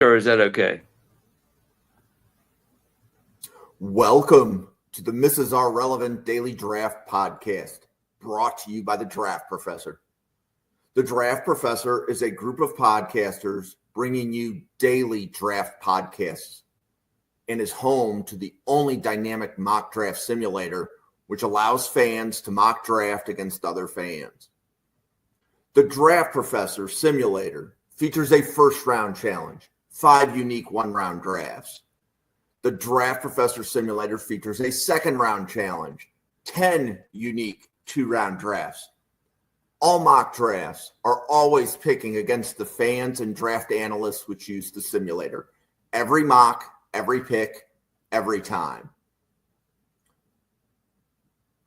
Or is that okay? Welcome to the Mrs. R Relevant Daily Draft Podcast, brought to you by The Draft Professor. The Draft Professor is a group of podcasters bringing you daily draft podcasts and is home to the only dynamic mock draft simulator which allows fans to mock draft against other fans. The Draft Professor Simulator features a first-round challenge, 5 unique one-round drafts. The Draft Professor Simulator features a second-round challenge, 10 unique 2-round drafts. All mock drafts are always picking against the fans and draft analysts which use the simulator. Every mock, every pick, every time.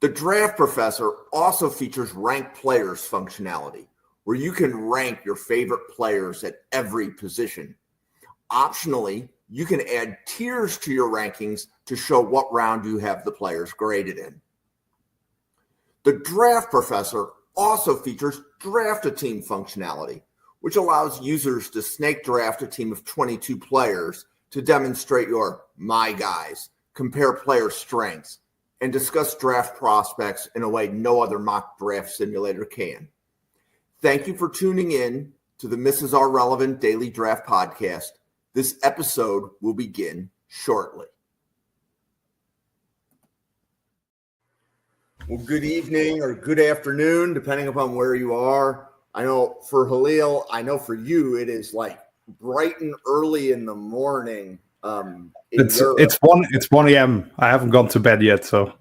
The Draft Professor also features ranked players functionality, where you can rank your favorite players at every position. Optionally, you can add tiers to your rankings to show what round you have the players graded in. The Draft Professor also features Draft a Team functionality, which allows users to snake draft a team of 22 players to demonstrate your my guys, compare player strengths, and discuss draft prospects in a way no other mock draft simulator can. Thank you for tuning in to the Mrs. R Relevant Daily Draft Podcast. This episode will begin shortly. Well, good evening or good afternoon, depending upon where you are. I know for Halil, I know for you, it is like bright and early in the morning. It's 1 a.m. I haven't gone to bed yet, so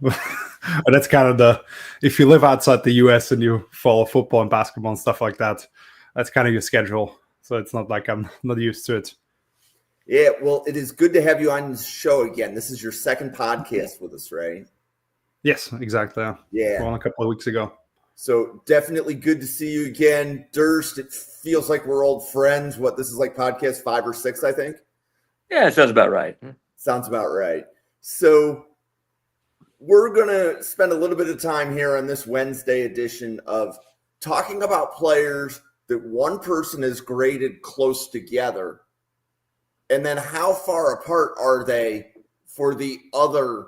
that's kind of if you live outside the US and you follow football and basketball and stuff like that, that's kind of your schedule. So it's not like I'm not used to it. Yeah, well, it is good to have you on the show again. This is your second podcast with us, right? Yes, exactly. Yeah. One a couple of weeks ago. So definitely good to see you again. Durst, it feels like we're old friends. This is like podcast 5 or 6, I think? Yeah, it sounds about right. Sounds about right. So we're going to spend a little bit of time here on this Wednesday edition of talking about players that one person has graded close together, and then how far apart are they for the other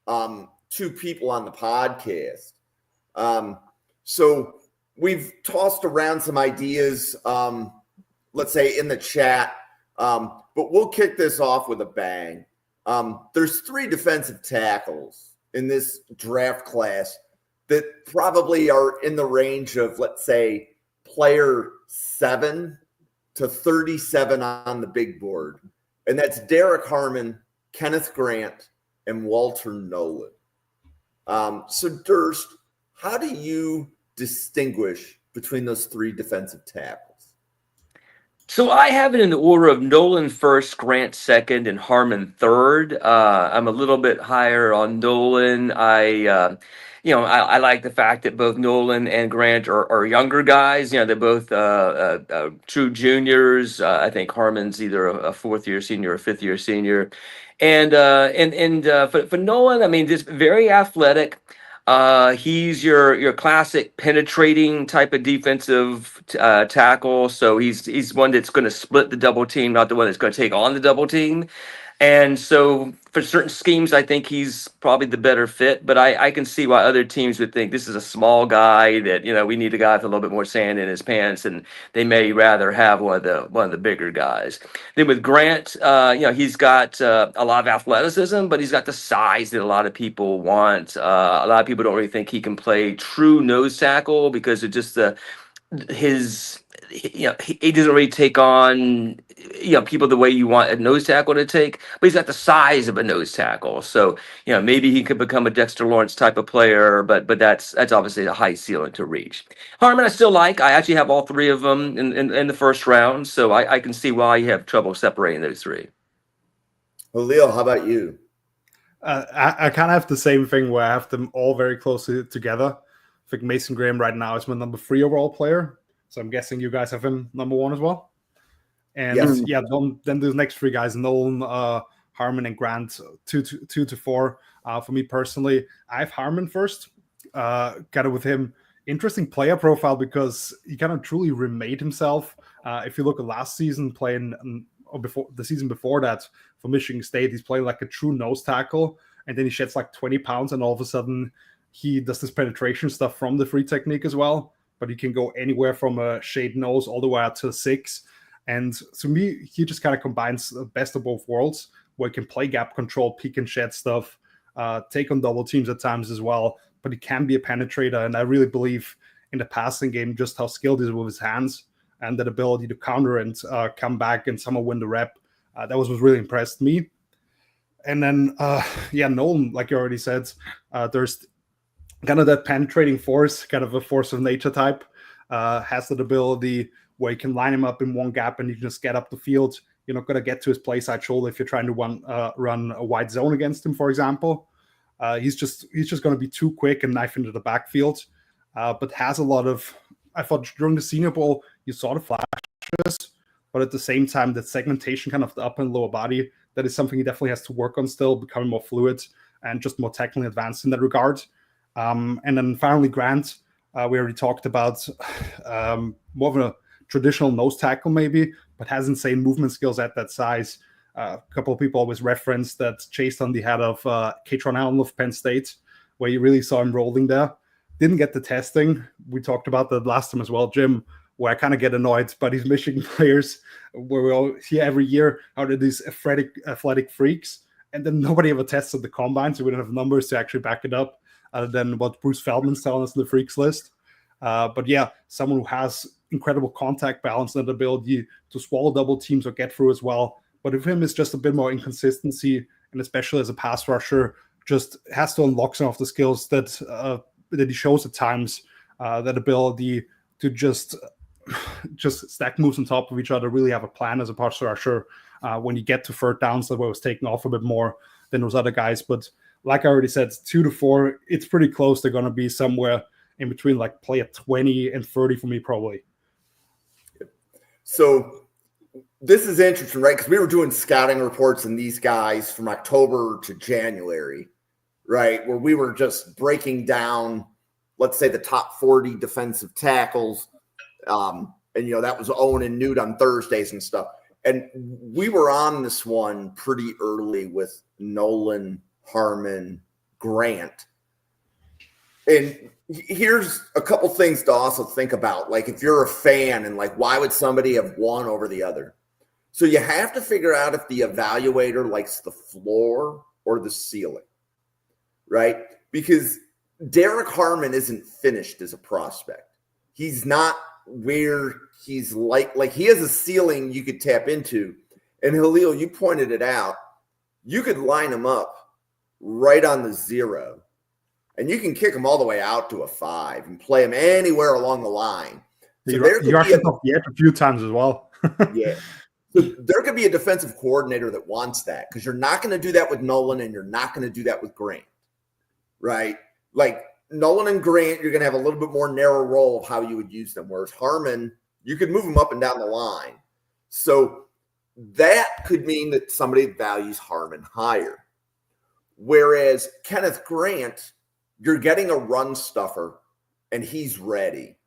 2 people on the podcast. So we've tossed around some ideas, let's say in the chat, but we'll kick this off with a bang. There's 3 defensive tackles in this draft class that probably are in the range of, let's say, player 7 to 37 on the big board. And that's Derek Harmon, Kenneth Grant, and Walter Nolen. So Durst, how do you distinguish between those 3 defensive tackles? So I have it in the order of Nolen first, Grant second, and Harmon third. I'm a little bit higher on Nolen. I like the fact that both Nolen and Grant are younger guys. They're both true juniors. I think Harmon's either a 4th-year senior or a 5th-year senior. And for Nolen, I mean, just very athletic. He's your classic penetrating type of defensive tackle. So he's one that's going to split the double team, not the one that's going to take on the double team. And so for certain schemes, I think he's probably the better fit, but I can see why other teams would think this is a small guy that, we need a guy with a little bit more sand in his pants, and they may rather have one of the bigger guys. Then with Grant, he's got a lot of athleticism, but he's got the size that a lot of people want. A lot of people don't really think he can play true nose tackle because of just he doesn't really take on people the way you want a nose tackle to take, but he's got the size of a nose tackle. So maybe he could become a Dexter Lawrence type of player, but that's obviously a high ceiling to reach. Harmon, I still like. I actually have all 3 of them in the first round, so I can see why you have trouble separating those 3. Well, Leo, how about you? I kind of have the same thing where I have them all very closely together. I think Mason Graham right now is my number 3 overall player. So I'm guessing you guys have him number 1 as well. And yes. Then the next 3 guys, Nolen, Harmon, and Grant, 2 to 4. For me personally, I have Harmon first. Kind of with him, interesting player profile because he kind of truly remade himself. If you look at last season playing or before the season before that for Michigan State, he's playing like a true nose tackle, and then he sheds like 20 pounds, and all of a sudden he does this penetration stuff from the free technique as well. But he can go anywhere from a shade nose all the way out to a 6. And to me, he just kind of combines the best of both worlds, where he can play gap control, peek and shed stuff, take on double teams at times as well. But he can be a penetrator, and I really believe in the passing game just how skilled he is with his hands and that ability to counter and come back and somehow win the rep. That was what really impressed me. And then, Nolan, like you already said, there's kind of that penetrating force, kind of a force of nature type, has that ability where you can line him up in one gap and you can just get up the field. You're not going to get to his play side shoulder if you're trying to run a wide zone against him, for example. He's just going to be too quick and knife into the backfield, but has a lot of, I thought during the Senior Bowl, you saw the flashes, but at the same time, that segmentation kind of the upper and lower body, that is something he definitely has to work on still, becoming more fluid and just more technically advanced in that regard. And then finally, Grant, we already talked about more of a traditional nose tackle maybe, but has insane movement skills at that size. A couple of people always reference that Chase Dundee had of Katron Allen of Penn State, where you really saw him rolling there. Didn't get the testing. We talked about that last time as well, Jim, where I kind of get annoyed by these Michigan players, where we all hear every year how they're these athletic freaks, and then nobody ever tested the combine, so we don't have numbers to actually back it up, other than what Bruce Feldman's telling us in the freaks list. But yeah, someone who has incredible contact balance and ability to swallow double teams or get through as well. But with him, it's just a bit more inconsistency, and especially as a pass rusher, just has to unlock some of the skills that he shows at times. That ability to just stack moves on top of each other, really have a plan as a pass rusher. When you get to third downs, that was taking off a bit more than those other guys. But like I already said, 2 to 4, it's pretty close. They're going to be somewhere in between, like play at 20 and 30 for me, probably. So this is interesting, right? Because we were doing scouting reports on these guys from October to January, right? Where we were just breaking down, let's say, the top 40 defensive tackles. And, that was Owen and Newt on Thursdays and stuff. And we were on this one pretty early with Nolan, Harmon, Grant. And here's a couple things to also think about. Like, if you're a fan and like, why would somebody have one over the other? So you have to figure out if the evaluator likes the floor or the ceiling, right? Because Derek Harmon isn't finished as a prospect. He's not where he's like he has a ceiling you could tap into. And Halil, you pointed it out. You could line him up right on the 0. And you can kick him all the way out to a 5 and play him anywhere along the line. So you rushed off the edge a few times as well. Yeah. So there could be a defensive coordinator that wants that, because you're not going to do that with Nolan and you're not going to do that with Grant, right? Like Nolan and Grant, you're going to have a little bit more narrow role of how you would use them, whereas Harmon, you could move him up and down the line. So that could mean that somebody values Harmon higher. Whereas Kenneth Grant, you're getting a run stuffer, and he's ready.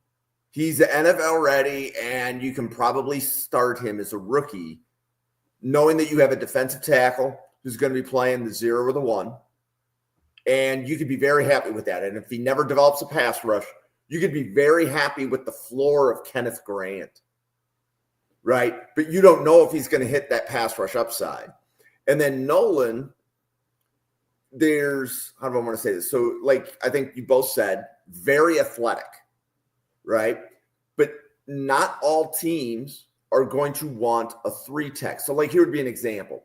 He's NFL ready, and you can probably start him as a rookie, knowing that you have a defensive tackle who's going to be playing the 0 or the 1, and you could be very happy with that. And if he never develops a pass rush, you could be very happy with the floor of Kenneth Grant, right? But you don't know if he's going to hit that pass rush upside. And then Nolan, there's, how do I want to say this? So, like, I think you both said, very athletic, right? But not all teams are going to want a 3 tech. So, like, here would be an example.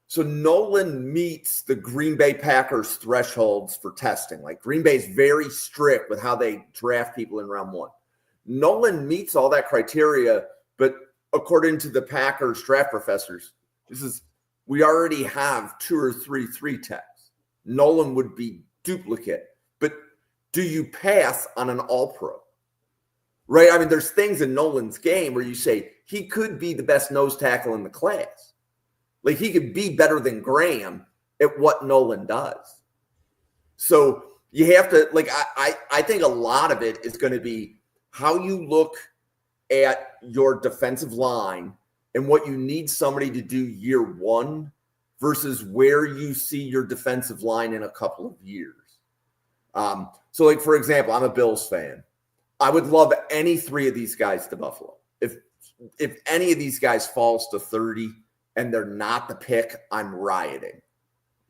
So Nolan meets the Green Bay Packers thresholds for testing. Like, Green Bay is very strict with how they draft people in round 1. Nolan meets all that criteria, but according to the Packers draft professors, we already have 2 or 3 techs. Nolan would be duplicate. But do you pass on an all-pro? Right? I mean, there's things in Nolan's game where you say he could be the best nose tackle in the class. Like, he could be better than Graham at what Nolan does. So you have to, like, I think a lot of it is going to be how you look at your defensive line and what you need somebody to do year one versus where you see your defensive line in a couple of years. So like, for example, I'm a Bills fan. I would love any three of these guys to Buffalo. If any of these guys falls to 30 and they're not the pick, I'm rioting,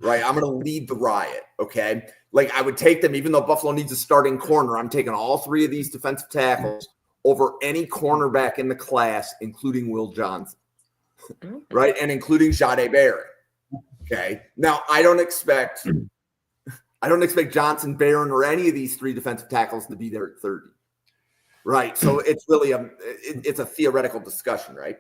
right? I'm going to lead the riot, okay? Like, I would take them, even though Buffalo needs a starting corner, I'm taking all three of these defensive tackles over any cornerback in the class, including Will Johnson, right? And including Jahdae Barron, okay? Now, I don't expect Johnson, Barron, or any of these three defensive tackles to be there at 30. Right. So it's really it's a theoretical discussion, right?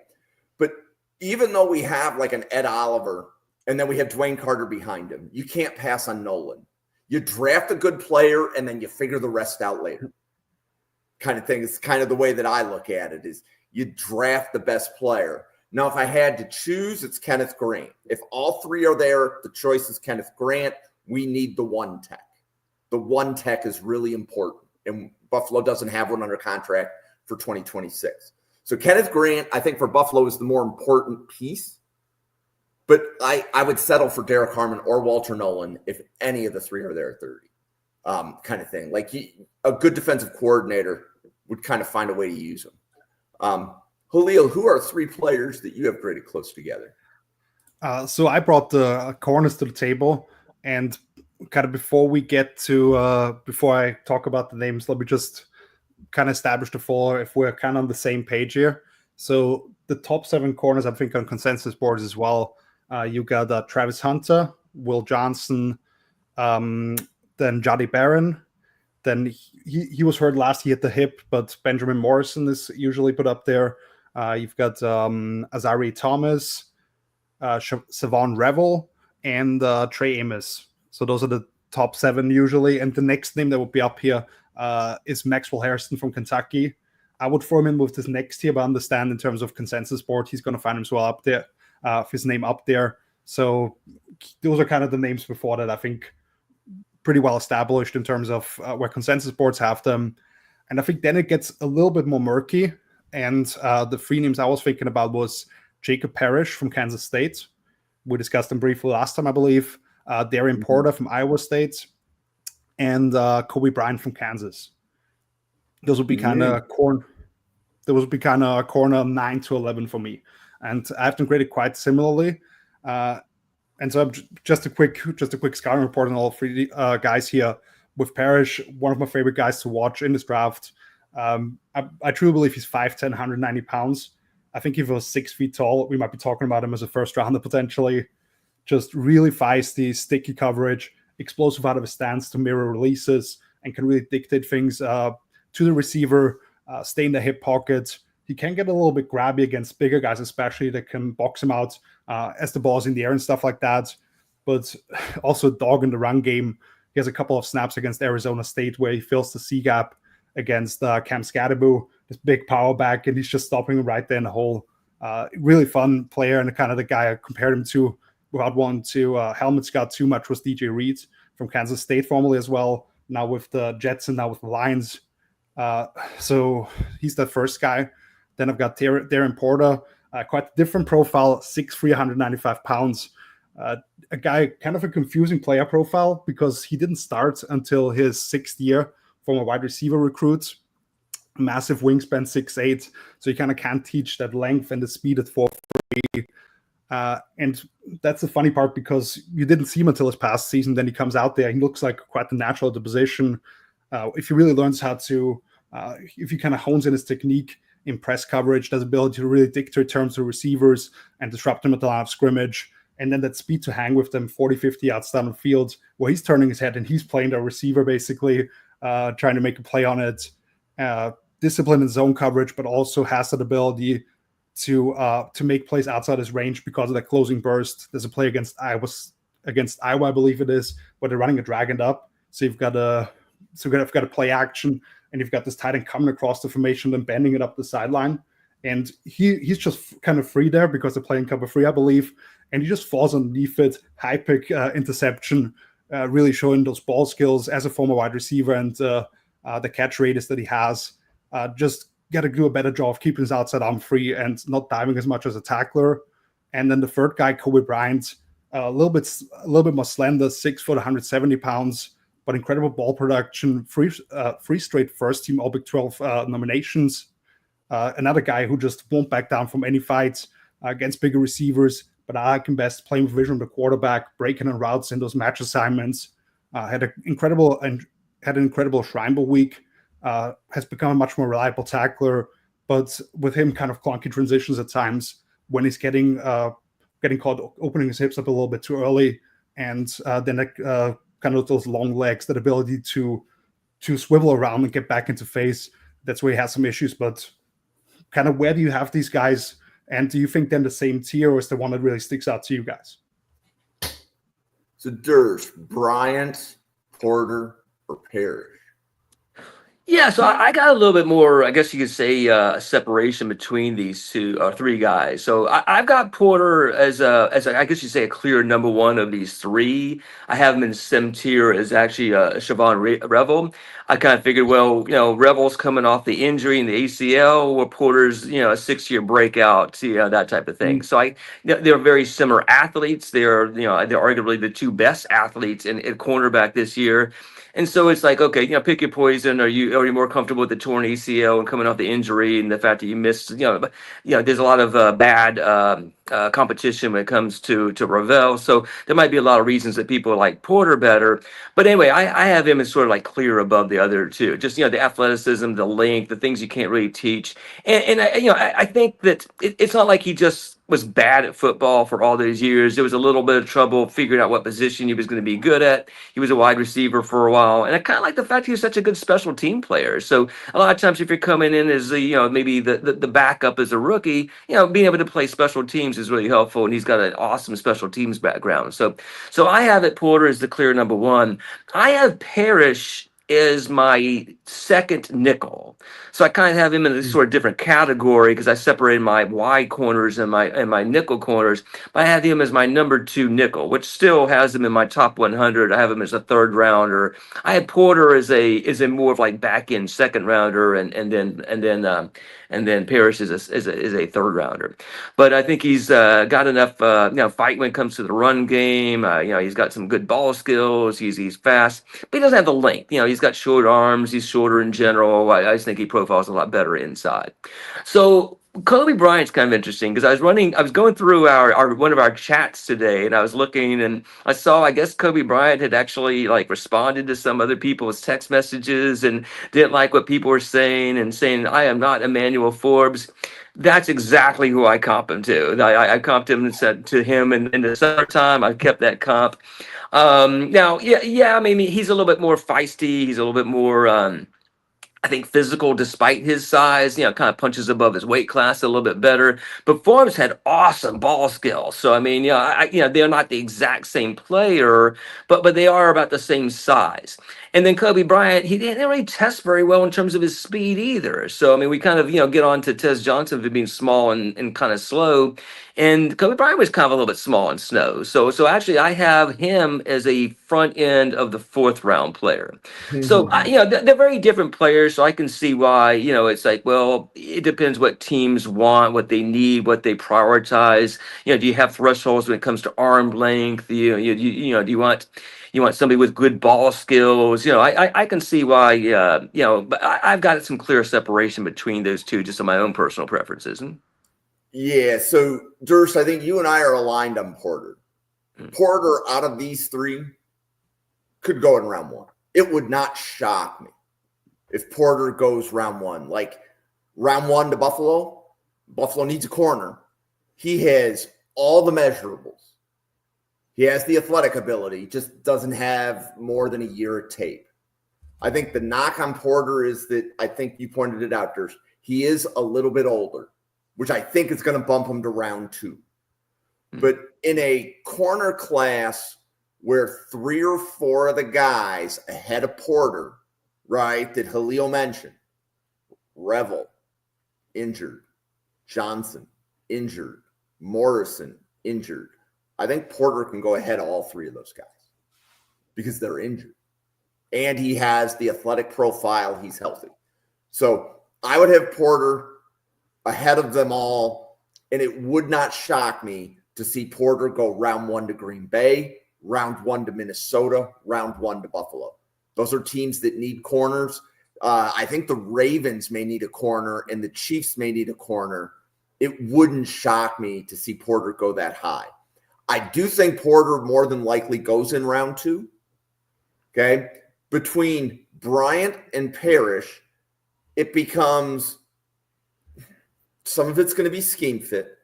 But even though we have like an Ed Oliver and then we have Dwayne Carter behind him, you can't pass on Nolan. You draft a good player and then you figure the rest out later. Kind of thing. It's kind of the way that I look at it is you draft the best player. Now, if I had to choose, it's Kenneth Grant. If all three are there, the choice is Kenneth Grant. We need the one tech. The one tech is really important. And Buffalo doesn't have one under contract for 2026. So Kenneth Grant, I think for Buffalo is the more important piece. But I would settle for Derek Harmon or Walter Nolan if any of the three are there at 30, kind of thing. Like a good defensive coordinator would kind of find a way to use them. Julio, who are three players that you have graded close together? So I brought the corners to the table, and kind of before I talk about the names, let me just kind of establish the floor if we're kind of on the same page here. So the top 7 corners, I think, on consensus boards as well. You got Travis Hunter, Will Johnson, then Jahdae Barron. Then he was hurt last year at the hip, but Benjamin Morrison is usually put up there. You've got Azari Thomas, Savon Revel, and Trey Amos. So those are the top 7 usually. And the next name that would be up here is Maxwell Hairston from Kentucky. I would throw him in with this next tier, but I understand in terms of consensus board, he's going to find himself up there, his name up there. So those are kind of the names before that I think pretty well established in terms of where consensus boards have them. And I think then it gets a little bit more murky. And the 3 names I was thinking about was Jacob Parrish from Kansas State. We discussed him briefly last time, I believe. Darian Porter from Iowa State, and Kobe Bryant from Kansas. Those would be kind of corner 9 to 11 for me, and I have them graded quite similarly. And so just a quick scouting report on all 3 guys here. With Parrish, one of my favorite guys to watch in this draft. I truly believe he's 5'10", 190 pounds. I think if he was 6 feet tall, we might be talking about him as a first rounder potentially. Just really feisty, sticky coverage, explosive out of his stance to mirror releases, and can really dictate things to the receiver, stay in the hip pocket. He can get a little bit grabby against bigger guys, especially that can box him out as the ball's in the air and stuff like that. But also a dog in the run game. He has a couple of snaps against Arizona State where he fills the C gap against Cam Scadaboo, this big power back, and he's just stopping him right there in the hole. Really fun player, and kind of the guy I compared him to without wanting to helmet scout too much was DJ Reed from Kansas State formerly as well. Now with the Jets and now with the Lions. So he's the first guy. Then I've got Darren Porter, quite a different profile, 6'3", 195 pounds. A guy, kind of a confusing player profile because he didn't start until his 6th year from a wide receiver recruit. Massive wingspan, 6'8", so you kind of can't teach that length and the speed at 4'3". And that's the funny part because you didn't see him until his past season. Then he comes out there. He looks like quite the natural at the position. If he really learns how to, if he kind of hones in his technique in press coverage, has ability to really dictate terms to receivers and disrupt them at the line of scrimmage. And then that speed to hang with them 40, 50 yards down the field where he's turning his head and he's playing the receiver basically, trying to make a play on it. Discipline in zone coverage, but also has that ability to make plays outside his range because of that closing burst. There's a play against Iowa, I believe it is, where they're running a drag and up. So you've got a play action, and you've got this tight end coming across the formation and bending it up the sideline. And he's just kind of free there because they're playing cover 3, I believe. And he just falls underneath it. High pick interception, really showing those ball skills as a former wide receiver and the catch radius that he has. Just got to do a better job of keeping his outside arm free and not diving as much as a tackler. And then the third guy, Kobe Bryant, a little bit more slender, 6 foot, 170 pounds, but incredible ball production, three straight first team All Big 12 nominations. Another guy who just won't back down from any fights against bigger receivers, but I like him best playing with vision of the quarterback, breaking on routes in those match assignments. Had an incredible Shrine Bowl week. Has become a much more reliable tackler, but with him kind of clunky transitions at times when he's getting caught opening his hips up a little bit too early, and then kind of those long legs, that ability to swivel around and get back into phase. That's where he has some issues. But kind of where do you have these guys, and do you think they're in the same tier, or is the one that really sticks out to you guys? So Durs, Bryant, Porter, or Parrish? Yeah, so I got a little bit more, I guess you could say, separation between these three guys. So I've got Porter as I guess you say, a clear number one of these three. I have him in sim tier as actually Siobhan Revel. I kind of figured, well, Revel's coming off the injury in the ACL, where Porter's, a 6-year breakout, that type of thing. So they're very similar athletes. They're arguably the two best athletes in cornerback this year. And so it's like, okay, pick your poison. Are you more comfortable with the torn ACL and coming off the injury and the fact that you missed? There's a lot of bad competition when it comes to Ravel. So there might be a lot of reasons that people like Porter better. But anyway, I have him as sort of like clear above the other two. Just the athleticism, the length, the things you can't really teach. And I think that it's not like he just was bad at football for all those years. There was a little bit of trouble figuring out what position he was going to be good at. He was a wide receiver for a while. And I kind of like the fact he was such a good special team player. So a lot of times if you're coming in as maybe the backup as a rookie, being able to play special teams is really helpful. And he's got an awesome special teams background. So I have it, Porter is the clear number one. I have Parrish is my second nickel. So I kind of have him in a sort of different category because I separated my wide corners and my nickel corners. But I have him as my number 2 nickel, which still has him in my top 100. I have him as a third rounder. I had Porter as a more of like back end second rounder, and then Parrish is a third rounder. But I think he's got enough fight when it comes to the run game. He's got some good ball skills. He's fast, but he doesn't have the length. He's got short arms. He's shorter in general. I just think he profiles a lot better inside. So Kobe Bryant's kind of interesting because I was going through our one of our chats today, and I was looking, and I saw, I guess Kobe Bryant had actually like responded to some other people's text messages and didn't like what people were saying, and saying, I am not Emmanuel Forbes. That's exactly who I comp him to. I comped him and said to him in the summertime. I kept that comp. Now, I mean, he's a little bit more feisty. He's a little bit more, I think, physical despite his size. Kind of punches above his weight class a little bit better. But Forbes had awesome ball skills. So I mean, they're not the exact same player, but they are about the same size. And then Kobe Bryant, he didn't really test very well in terms of his speed either. So I mean, we kind of get on to Tez Johnson for being small and kind of slow. And Kobe Bryant was kind of a little bit small and slow. So actually, I have him as a front end of the 4th round player. So they're very different players. So I can see why it's like, well, it depends what teams want, what they need, what they prioritize. Do you have thresholds when it comes to arm length? Do you want somebody with good ball skills? I can see why. But I've got some clear separation between those two, just on my own personal preferences. Yeah, so Durst, I think you and I are aligned on Porter. Porter, out of these three, could go in round 1. It would not shock me if Porter goes round 1. Like round 1 to Buffalo needs a corner. He has all the measurables. He has the athletic ability, just doesn't have more than a year of tape. I think the knock on Porter is that, I think you pointed it out, Durst, he is a little bit older, which I think is going to bump him to round 2. But in a corner class where 3 or 4 of the guys ahead of Porter, right, that Halil mentioned, Revel, injured, Johnson, injured, Morrison, injured, I think Porter can go ahead of all 3 of those guys because they're injured. And he has the athletic profile. He's healthy. So I would have Porter ahead of them all, and it would not shock me to see Porter go round 1 to Green Bay, round 1 to Minnesota, round 1 to Buffalo. Those are teams that need corners. I think the Ravens may need a corner and the Chiefs may need a corner. It wouldn't shock me to see Porter go that high. I do think Porter more than likely goes in round 2. Okay. Between Bryant and Parrish, it becomes some of it's going to be scheme fit.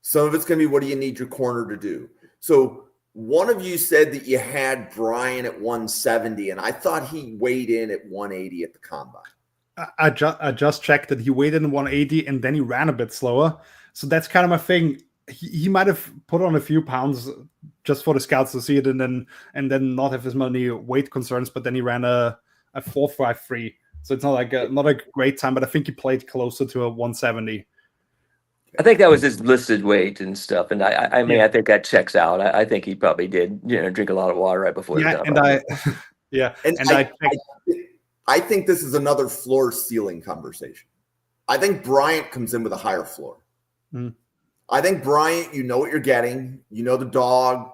Some of it's going to be what do you need your corner to do. So one of you said that you had Bryant at 170, and I thought he weighed in at 180 at the combine. I just checked that he weighed in 180 and then he ran a bit slower. So that's kind of my thing. He might have put on a few pounds just for the scouts to see it and then not have as many weight concerns, but then he ran a 4.53. So it's not a great time, but I think he played closer to a 170. I think that was his listed weight and stuff, and I mean, I think that checks out. I think he probably did, drink a lot of water right before. I think this is another floor ceiling conversation. I think Bryant comes in with a higher floor. I think Bryant, you know what you're getting, you know the dog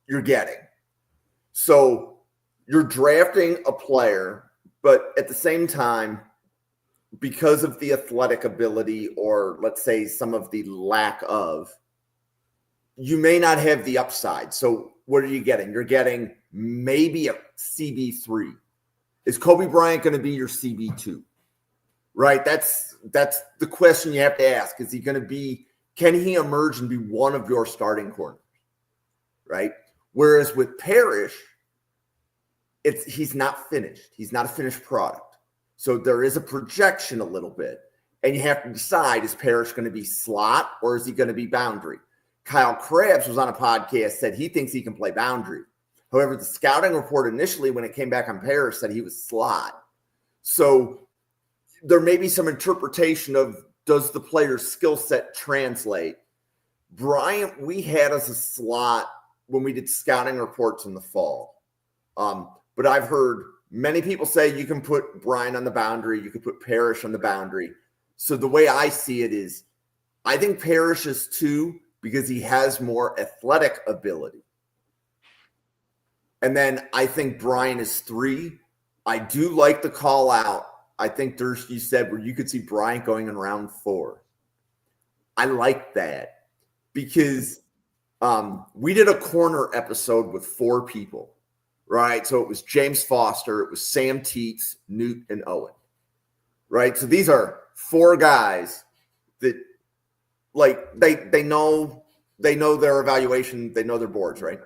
you're getting. So you're drafting a player, but at the same time, because of the athletic ability, or let's say some of the lack of, you may not have the upside. So what are you getting? You're getting maybe a CB3. Is Kobe Bryant going to be your CB2? Right? That's the question you have to ask. Is he going to be, can he emerge and be one of your starting corners? Right? Whereas with Parrish, he's not finished. He's not a finished product. So there is a projection a little bit. And you have to decide, is Parrish going to be slot or is he going to be boundary? Kyle Krabs was on a podcast, said he thinks he can play boundary. However, the scouting report initially, when it came back on Parrish, said he was slot. So there may be some interpretation of, does the player's skill set translate? Bryant, we had as a slot when we did scouting reports in the fall. But I've heard many people say you can put Bryant on the boundary, you can put Parrish on the boundary. So the way I see it is, I think Parrish is 2 because he has more athletic ability. And then I think Bryant is 3. I do like the call out. I think you said where you could see Bryant going in round 4. I like that because we did a corner episode with 4 people, right? So it was James Foster, it was Sam Teets, Newt, and Owen, right? So these are 4 guys that, like, they know their evaluation, they know their boards, right?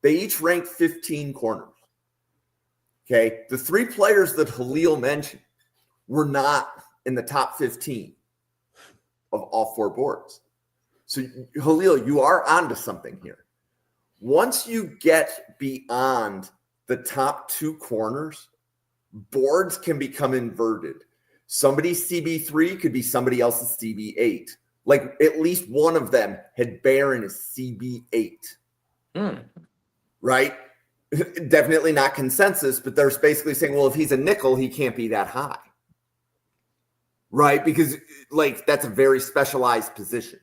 They each ranked 15 corners. Okay. The 3 players that Halil mentioned were not in the top 15 of all 4 boards. So Halil, you are onto something here. Once you get beyond the top 2 corners, boards can become inverted. Somebody's CB3 could be somebody else's CB8. Like at least one of them had Barron as CB8. Right? Definitely not consensus, but they're basically saying, well, if he's a nickel, he can't be that high. Right? Because like that's a very specialized position.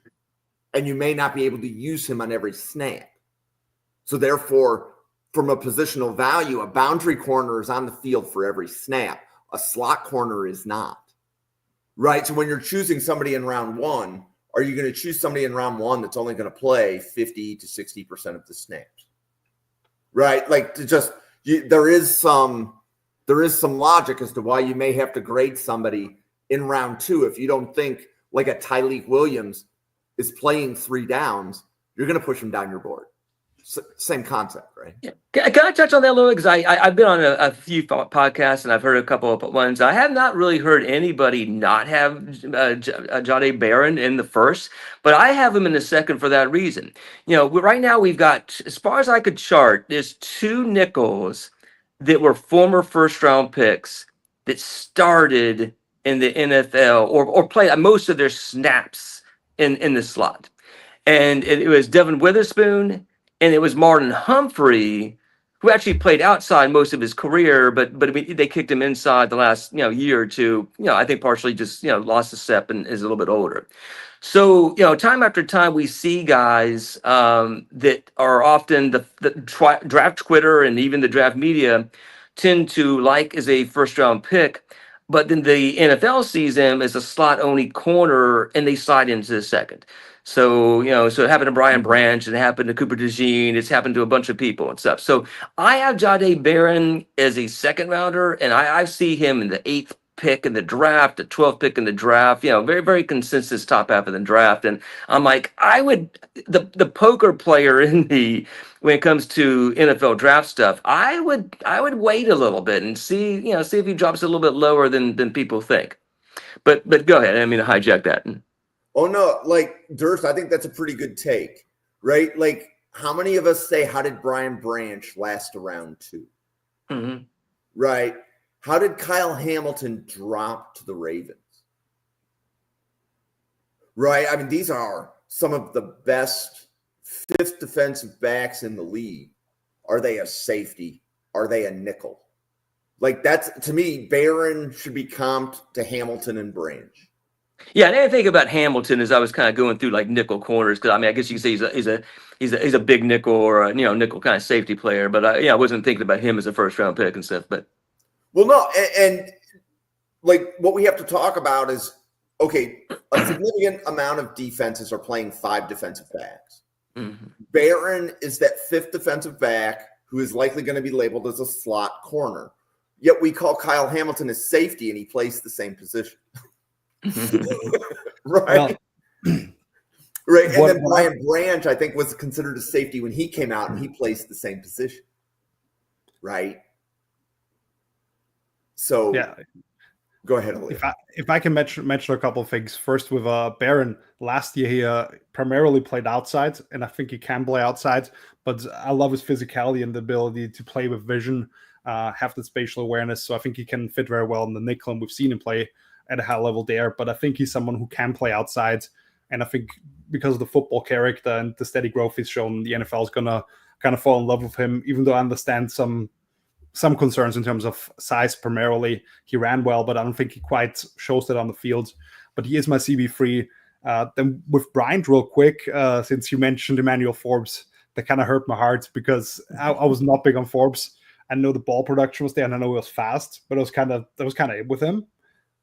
And you may not be able to use him on every snap. So therefore, from a positional value, a boundary corner is on the field for every snap. A slot corner is not. Right? So when you're choosing somebody in round 1, are you going to choose somebody in round 1 that's only going to play 50 to 60% of the snaps? Right? Like there is some logic as to why you may have to grade somebody in round 2. If you don't think like a Tyleik Williams is playing 3 downs, you're going to push him down your board. Same concept, right? Yeah. Can I touch on that a little? Because I've been on a few podcasts and I've heard a couple of ones. I have not really heard anybody not have Jahdae Barron in the first, but I have him in the second for that reason. Right now we've got, as far as I could chart, there's 2 nickels that were former first-round picks that started in the NFL or played most of their snaps in the slot. And it was Devin Witherspoon and it was Marlon Humphrey, who actually played outside most of his career, but I mean, they kicked him inside the last year or two. I think partially just lost a step and is a little bit older. So time after time we see guys that are often the draft Twitter and even the draft media tend to like as a first round pick, but then the NFL sees him as a slot only corner and they slide into the second. So, so it happened to Brian Branch, and it happened to Cooper DeJean, it's happened to a bunch of people and stuff. So I have Jahdae Barron as a second rounder, and I see him in the 8th pick in the draft, the 12th pick in the draft, very, very consensus top half of the draft. And I'm like, the poker player when it comes to NFL draft stuff, I would wait a little bit and see if he drops a little bit lower than people think. But go ahead. I mean to hijack that. Oh no, like Durst, I think that's a pretty good take, right? Like, how many of us say, how did Brian Branch last around 2? Mm-hmm. Right? How did Kyle Hamilton drop to the Ravens? Right? I mean, these are some of the best 5th defensive backs in the league. Are they a safety? Are they a nickel? Like, that's, to me, Barron should be comped to Hamilton and Branch. Yeah, and I think about Hamilton as I was kind of going through like nickel corners, because I mean I guess you could say he's a big nickel or a nickel kind of safety player, but I wasn't thinking about him as a first round pick and stuff. But well, no, and like what we have to talk about is, okay, a significant amount of defenses are playing 5 defensive backs. Mm-hmm. Barron is that 5th defensive back who is likely going to be labeled as a slot corner. Yet we call Kyle Hamilton a safety, and he plays the same position. Right. Well, right. And then Brian Branch, I think, was considered a safety when he came out, and he plays the same position. Right. So yeah. Go ahead, Aaliyah. If I can mention a couple of things. First, with Barron, last year he primarily played outside, and I think he can play outside. But I love his physicality and the ability to play with vision, have the spatial awareness. So I think he can fit very well in the nickel, and we've seen him play at a high level there. But I think he's someone who can play outside, and I think because of the football character and the steady growth he's shown, the NFL is gonna kind of fall in love with him. Even though I understand some concerns in terms of size primarily. He ran well, but I don't think he quite shows that on the field. But he is my CB3. Then with Bryant, real quick, since you mentioned Emmanuel Forbes, that kind of hurt my heart because I was not big on Forbes. I know the ball production was there, and I know he was fast, but that was kind of it with him.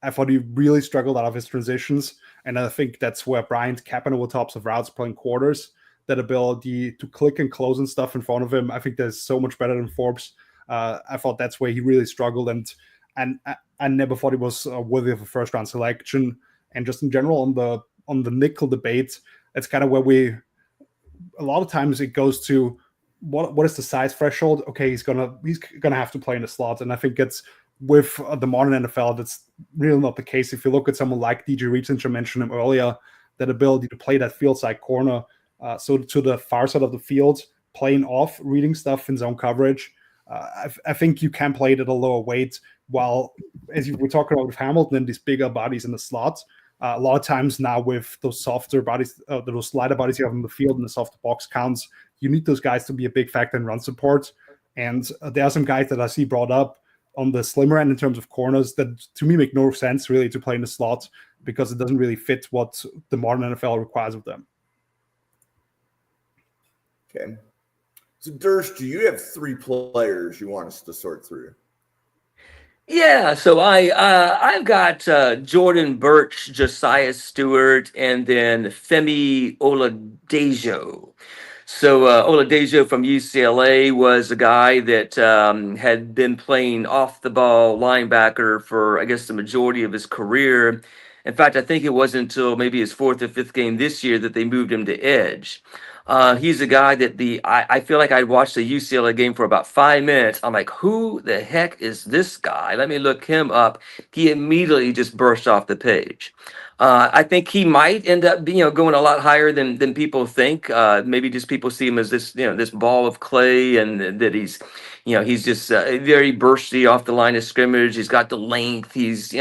I thought he really struggled out of his transitions, and I think that's where Bryant capping over tops of routes, playing quarters, that ability to click and close and stuff in front of him, I think that's so much better than Forbes. I thought that's where he really struggled, and I never thought he was worthy of a first round selection. And just in general on the nickel debate, it's kind of where a lot of times it goes to what is the size threshold? Okay, he's gonna have to play in the slot, and I think it's with the modern NFL that's really not the case. If you look at someone like DJ Reed, since you mentioned him earlier, that ability to play that field side corner, so to the far side of the field, playing off, reading stuff in zone coverage. I think you can play it at a lower weight, while, as you were talking about with Hamilton and these bigger bodies in the slots, a lot of times now with those softer bodies, those slider bodies you have in the field and the softer box counts, you need those guys to be a big factor in run support. And there are some guys that I see brought up on the slimmer end in terms of corners that to me make no sense really to play in the slot because it doesn't really fit what the modern NFL requires of them. Okay. So, Durst, do you have 3 players you want us to sort through? Yeah, so I've got Jordan Birch, Josiah Stewart, and then Femi Oladejo. So Oladejo from UCLA was a guy that had been playing off the ball linebacker for, I guess, the majority of his career. In fact, I think it wasn't until maybe his 4th or 5th game this year that they moved him to edge. He's a guy that I feel like I watched the UCLA game for about 5 minutes. I'm like, who the heck is this guy? Let me look him up. He immediately just burst off the page. I think he might end up being, going a lot higher than people think. Maybe just people see him as this, this ball of clay, and that he's just very bursty off the line of scrimmage. He's got the length. He's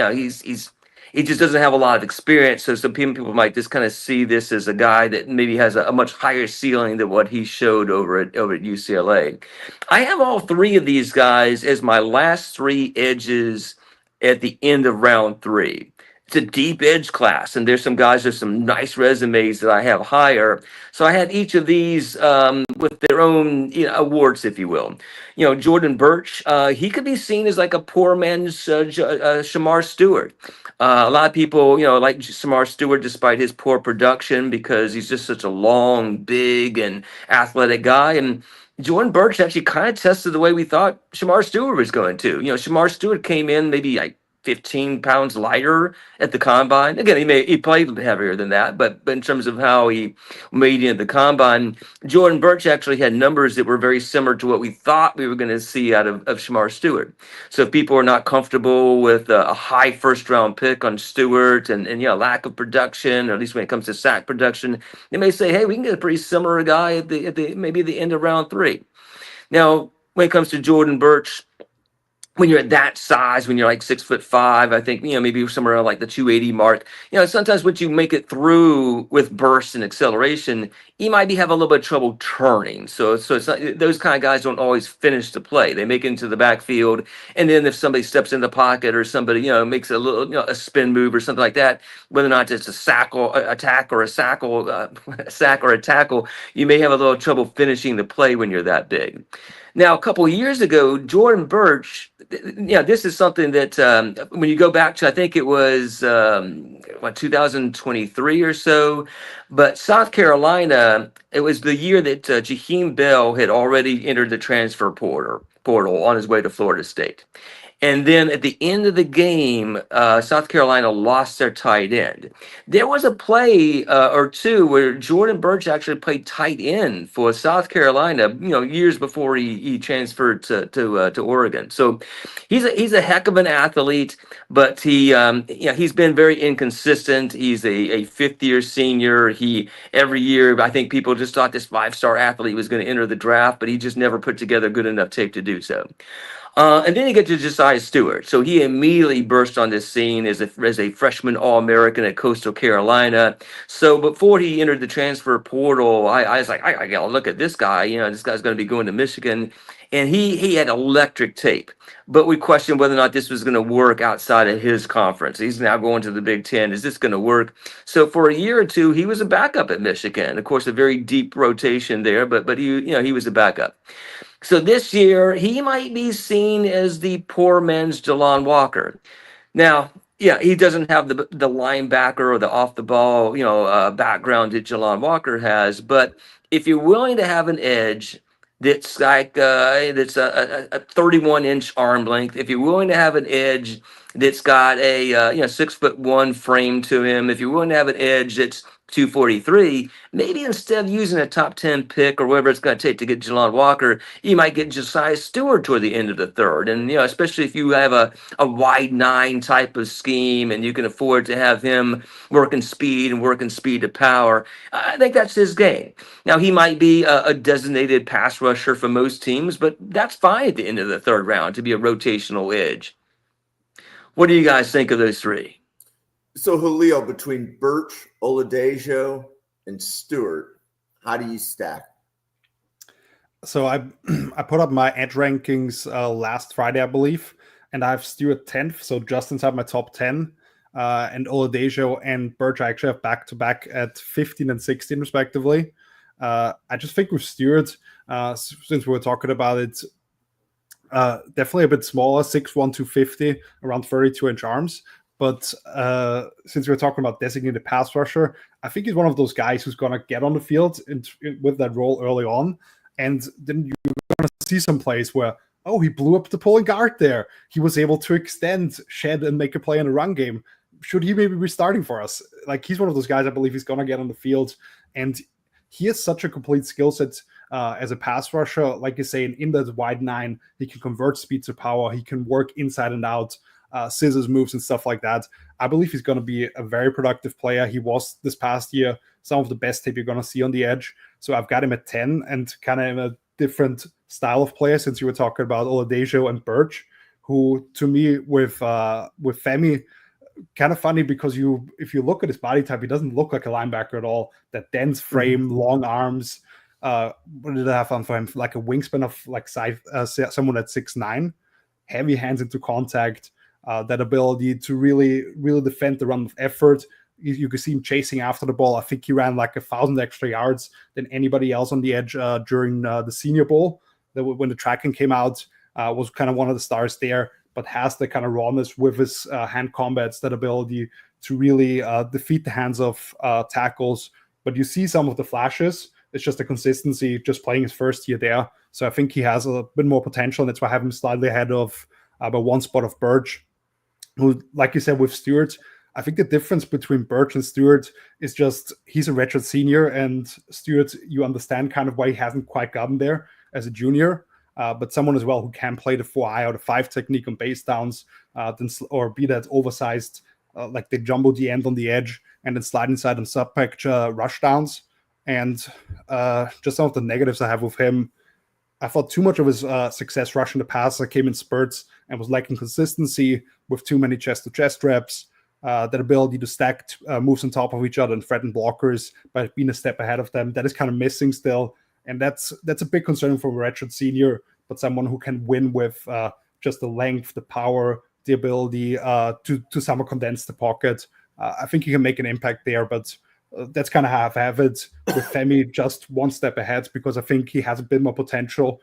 He just doesn't have a lot of experience. So some people might just kind of see this as a guy that maybe has a much higher ceiling than what he showed over at UCLA. I have all three of these guys as my last three edges at the end of round three. It's a deep edge class, and there's some nice resumes that I have higher. So I had each of these with their own awards, if you will. Jordan Birch, he could be seen as like a poor man's Shamar Stewart. A lot of people, like Shamar Stewart, despite his poor production, because he's just such a long, big, and athletic guy. And Jordan Birch actually kind of tested the way we thought Shamar Stewart was going to. Shamar Stewart came in maybe like 15 pounds lighter at the combine. Again, he played heavier than that, but in terms of how he made it in the combine, Jordan Birch actually had numbers that were very similar to what we thought we were going to see out of Shamar Stewart. So if people are not comfortable with a high first round pick on Stewart and lack of production, or at least when it comes to sack production, they may say, hey, we can get a pretty similar guy at the end of round three. Now, when it comes to Jordan Birch, when you're at that size, when you're like 6'5", I think, maybe somewhere around like the 280 mark, sometimes once you make it through with burst and acceleration, you might have a little bit of trouble turning. So it's not, those kind of guys don't always finish the play. They make it into the backfield. And then if somebody steps in the pocket or somebody, makes a little, a spin move or something like that, whether or not it's a sack or a tackle, you may have a little trouble finishing the play when you're that big. Now, a couple of years ago, Jordan Birch, this is something that when you go back to, I think it was 2023 or so, but South Carolina, it was the year that Jaheim Bell had already entered the transfer portal on his way to Florida State. And then at the end of the game, South Carolina lost their tight end. There was a play or two where Jordan Birch actually played tight end for South Carolina, years before he transferred to Oregon. So he's a heck of an athlete, but he's been very inconsistent. He's a fifth-year senior. Every year, I think people just thought this five-star athlete was going to enter the draft, but he just never put together good enough tape to do so. And then you get to Josiah Stewart. So he immediately burst on this scene as a freshman All-American at Coastal Carolina. So before he entered the transfer portal, I was like, I got to look at this guy. This guy's going to be going to Michigan. And he had electric tape. But we questioned whether or not this was going to work outside of his conference. He's now going to the Big Ten. Is this going to work? So for a year or two, he was a backup at Michigan. Of course, a very deep rotation there, but he was a backup. So this year, he might be seen as the poor man's Jalon Walker. Now, he doesn't have the linebacker or the off the ball, background that Jalon Walker has. But if you're willing to have an edge that's like that's a 31-inch arm length, if you're willing to have an edge that's got a 6'1" frame to him, if you're willing to have an edge that's 243, maybe instead of using a top 10 pick or whatever it's going to take to get Jalon Walker, you might get Josiah Stewart toward the end of the third. And, especially if you have a wide 9 type of scheme and you can afford to have him working speed to power, I think that's his game. Now, he might be a designated pass rusher for most teams, but that's fine at the end of the third round to be a rotational edge. What do you guys think of those three? So, Julio, between Birch, Oladejo, and Stewart, how do you stack? So I put up my edge rankings last Friday, I believe, and I have Stewart 10th, so just inside my top 10. And Oladejo and Birch I actually have back-to-back at 15 and 16, respectively. I just think with Stewart, since we were talking about it, definitely a bit smaller, 6'1", 250, around 32-inch arms. But since we're talking about designated pass rusher, I think he's one of those guys who's going to get on the field with that role early on. And then you're going to see some plays where, he blew up the pulling guard there. He was able to extend, shed, and make a play in the run game. Should he maybe be starting for us? Like, he's one of those guys I believe he's going to get on the field. And he has such a complete skill set as a pass rusher. Like you say, in that wide 9, he can convert speed to power. He can work inside and out. Scissors moves and stuff like that. I believe he's going to be a very productive player. He was this past year some of the best tape you're going to see on the edge. So I've got him at 10 and kind of in a different style of player, since you were talking about Oladejo and Birch, who to me with Femi, kind of funny because if you look at his body type, he doesn't look like a linebacker at all. That dense frame, long arms. What did I have on for him? Like a wingspan of like someone at 6'9", heavy hands into contact, that ability to really, really defend the run with effort. You could see him chasing after the ball. I think he ran like 1,000 extra yards than anybody else on the edge during the Senior Bowl. When the tracking came out, was kind of one of the stars there, but has the kind of rawness with his hand combats, that ability to really defeat the hands of tackles. But you see some of the flashes. It's just the consistency, just playing his first year there. So I think he has a bit more potential, and that's why I have him slightly ahead of by one spot of Birch, who, like you said, with Stewart, I think the difference between Birch and Stewart is just he's a redshirt senior, and Stewart, you understand kind of why he hasn't quite gotten there as a junior. But someone as well who can play the 4 out of 5 technique on base downs, or be that oversized, like the jumbo the end on the edge, and then slide inside on sub-package rush downs. And just some of the negatives I have with him, I thought too much of his success rushing the passer came in spurts and was lacking consistency with too many chest-to-chest reps. That ability to stack moves on top of each other and threaten blockers by being a step ahead of them, that is kind of missing still. And that's a big concern for a redshirt senior, but someone who can win with just the length, the power, the ability to somewhat condense the pocket. I think he can make an impact there, but that's kind of how I have it with Femi, just one step ahead, because I think he has a bit more potential,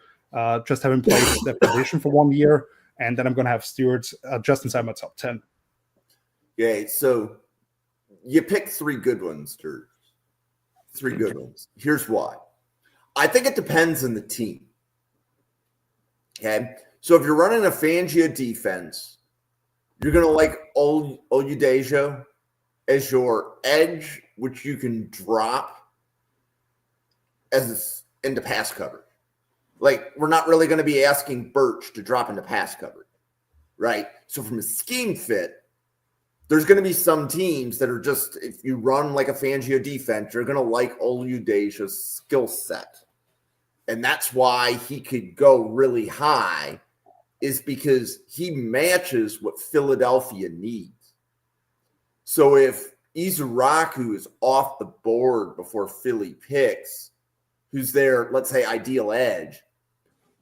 just having played that position for 1 year. And then I'm going to have Stewart just inside my top 10. Okay, so you picked 3 good ones, Drew. 3 good ones. Here's why. I think it depends on the team. Okay, so if you're running a Fangio defense, you're going to like Oludejo as your edge, which you can drop into pass coverage. Like, we're not really going to be asking Birch to drop into pass coverage, right? So from a scheme fit, there's going to be some teams that are just, if you run like a Fangio defense, you're going to like Oludejo's skill set. And that's why he could go really high, is because he matches what Philadelphia needs. So if Izuraku is off the board before Philly picks, who's their, let's say, ideal edge,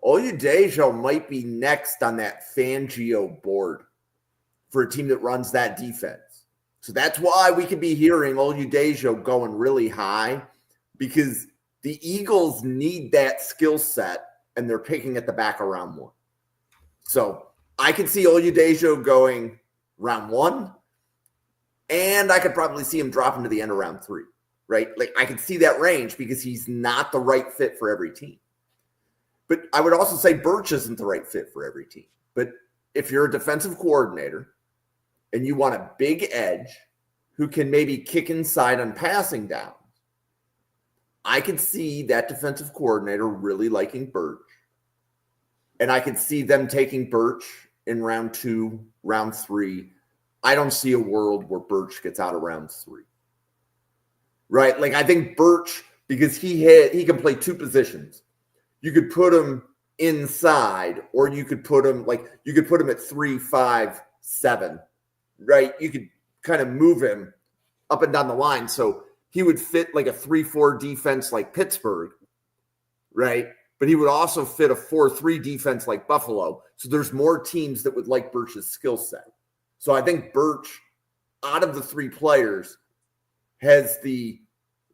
Oludejo might be next on that Fangio board for a team that runs that defense. So that's why we could be hearing Oludejo going really high, because the Eagles need that skill set, and they're picking at the back of round 1. So I could see Oludejo going round 1, and I could probably see him dropping to the end of round 3, right? Like, I could see that range because he's not the right fit for every team. But I would also say Birch isn't the right fit for every team. But if you're a defensive coordinator and you want a big edge who can maybe kick inside on passing downs, I could see that defensive coordinator really liking Birch. And I could see them taking Birch in round 2, round 3. I don't see a world where Birch gets out of round 3. Right? Like, I think Birch, because he can play 2 positions. You could put him inside, or you could put him at 3, 5, 7. Right? You could kind of move him up and down the line. So he would fit like a 3-4 defense like Pittsburgh, right? But he would also fit a 4-3 defense like Buffalo. So there's more teams that would like Birch's skill set. So I think Birch, out of the 3 players, has the